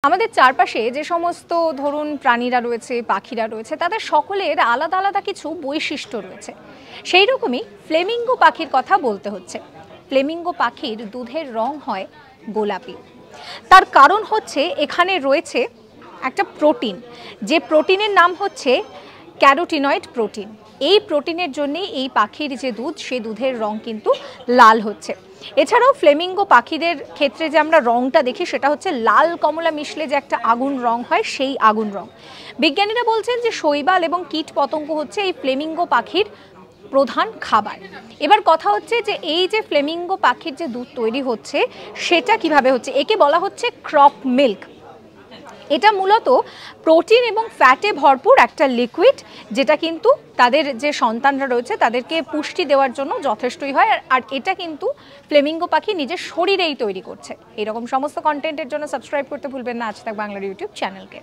আমাদের চারপাশে যে সমস্ত ধরুন প্রাণীরা রয়েছে, পাখিরা রয়েছে, তাদের সকলের আলাদা আলাদা কিছু বৈশিষ্ট্য রয়েছে। সেই রকমই ফ্লেমিঙ্গো পাখির কথা বলতে হচ্ছে। ফ্লেমিঙ্গো পাখির দুধের রং হয় গোলাপি। তার কারণ হচ্ছে এখানে রয়েছে একটা প্রোটিন, যে প্রোটিনের নাম হচ্ছে ক্যারোটিনয়েড প্রোটিন। এই প্রোটিনের জন্যেই এই পাখির যে দুধ, সেই দুধের রং কিন্তু লাল হচ্ছে। এছাড়াও ফ্লেমিঙ্গো পাখিদের ক্ষেত্রে যে আমরা রংটা দেখি, সেটা হচ্ছে লাল কমলা মিশলে যে একটা আগুন রং হয়, সেই আগুন রং। বিজ্ঞানীরা বলছেন যে শৈবাল এবং কীট পতঙ্গ হচ্ছে এই ফ্লেমিঙ্গো পাখির প্রধান খাবার। এবার কথা হচ্ছে যে এই যে ফ্লেমিঙ্গো পাখির যে দুধ তৈরি হচ্ছে, সেটা কিভাবে হচ্ছে? একে বলা হচ্ছে ক্রপ মিল্ক। এটা মূলত প্রোটিন এবং ফ্যাটে ভরপুর একটা লিকুইড, যেটা কিন্তু তাদের যে সন্তানরা রয়েছে তাদেরকে পুষ্টি দেওয়ার জন্য যথেষ্টই হয়। আর এটা কিন্তু ফ্লেমিঙ্গো পাখি নিজের শরীরেই তৈরি করছে। এরকম সমস্ত কন্টেন্টের জন্য সাবস্ক্রাইব করতে ভুলবেন না আজ তাক বাংলার ইউটিউব চ্যানেলকে।